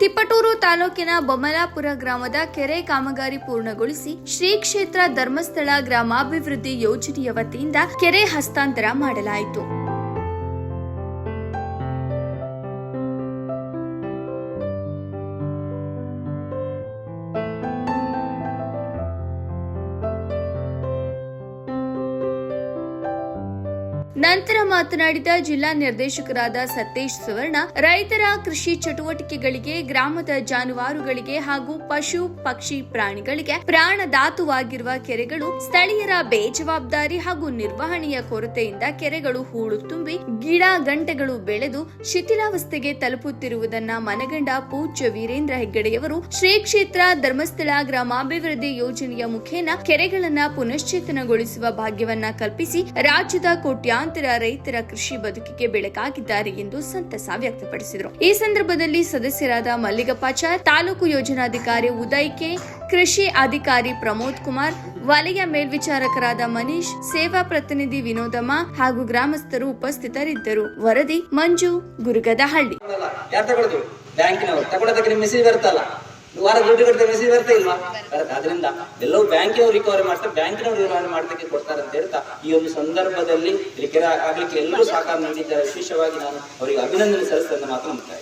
ತಿಪಟೂರು ತಾಲೂಕಿನ ಬೊಮ್ಮಲಾಪುರ ಗ್ರಾಮದ ಕೆರೆ ಕಾಮಗಾರಿ ಪೂರ್ಣಗೊಳಿಸಿ ಶ್ರೀ ಕ್ಷೇತ್ರ ಧರ್ಮಸ್ಥಳ ಗ್ರಾಮಾಭಿವೃದ್ಧಿ ಯೋಜನೆಯ ವತಿಯಿಂದ ಕೆರೆ ಹಸ್ತಾಂತರ ಮಾಡಲಾಯಿತು. ನಂತರ ಮಾತನಾಡಿದ ಜಿಲ್ಲಾ ನಿರ್ದೇಶಕರಾದ ಸತೀಶ್ ಸುವರ್ಣ, ರೈತರ ಕೃಷಿ ಚಟುವಟಿಕೆಗಳಿಗೆ, ಗ್ರಾಮದ ಜಾನುವಾರುಗಳಿಗೆ ಹಾಗೂ ಪಶು ಪಕ್ಷಿ ಪ್ರಾಣಿಗಳಿಗೆ ಪ್ರಾಣದಾತುವಾಗಿರುವ ಕೆರೆಗಳು ಸ್ಥಳೀಯರ ಬೇಜವಾಬ್ದಾರಿ ಹಾಗೂ ನಿರ್ವಹಣೆಯ ಕೊರತೆಯಿಂದ ಕೆರೆಗಳು ಹೂಳು ತುಂಬಿ ಗಿಡ ಗಂಟೆಗಳು ಬೆಳೆದು ಶಿಥಿಲಾವಸ್ಥೆಗೆ ತಲುಪುತ್ತಿರುವುದನ್ನ ಮನಗಂಡ ಪೂಜ್ಯ ವೀರೇಂದ್ರ ಹೆಗ್ಗಡೆಯವರು ಶ್ರೀ ಕ್ಷೇತ್ರ ಧರ್ಮಸ್ಥಳ ಗ್ರಾಮಾಭಿವೃದ್ಧಿ ಯೋಜನೆಯ ಮುಖೇನ ಕೆರೆಗಳನ್ನ ಪುನಶ್ಚೇತನಗೊಳಿಸುವ ಭಾಗ್ಯವನ್ನ ಕಲ್ಪಿಸಿ ರಾಜ್ಯದ ಕೋಟ್ಯಾಂತರ ರೈತರ ಕೃಷಿ ಬದುಕಿಗೆ ಬೆಳಕಾಗಿದ್ದಾರೆ ಎಂದು ಸಂತಸ ವ್ಯಕ್ತಪಡಿಸಿದರು. ಈ ಸಂದರ್ಭದಲ್ಲಿ ಸದಸ್ಯರಾದ ಮಲ್ಲಿಗಪ್ಪಾಚಾರ್, ತಾಲೂಕು ಯೋಜನಾಧಿಕಾರಿ ಉದಯ್ ಕೆ, ಕೃಷಿ ಅಧಿಕಾರಿ ಪ್ರಮೋದ್ ಕುಮಾರ್, ವಲಯ ಮೇಲ್ವಿಚಾರಕರಾದ ಮನೀಶ್, ಸೇವಾ ಪ್ರತಿನಿಧಿ ವಿನೋದಮ್ಮ ಹಾಗೂ ಗ್ರಾಮಸ್ಥರು ಉಪಸ್ಥಿತರಿದ್ದರು. ವರದಿ ಮಂಜು, ಗುರುಗದಹಳ್ಳಿ. ವಾರ ದುಡ್ಡು ಕಟ್ಟಿದ ಮೆಸೇಜ್ ಬರ್ತಾ ಇಲ್ವಾ? ಅದರಿಂದ ಎಲ್ಲವೂ ಬ್ಯಾಂಕಿನವರು ರಿಕವರಿ ಮಾಡ್ತಾರೆ, ಬ್ಯಾಂಕಿನವರು ನಿರ್ವಹಣೆ ಮಾಡೋದಕ್ಕೆ ಕೊಡ್ತಾರೆ ಅಂತ ಹೇಳ್ತಾ ಈ ಒಂದು ಸಂದರ್ಭದಲ್ಲಿ ಕೆರೆ ಆಗ್ಲಿಕ್ಕೆ ಎಲ್ಲರೂ ಸಹಕಾರ ನೀಡಿದ್ದಾರೆ. ವಿಶೇಷವಾಗಿ ನಾನು ಅವರಿಗೆ ಅಭಿನಂದನೆ ಸಲ್ಲಿಸಿದ ಮಾತು ಮುಕ್ತಾಯ.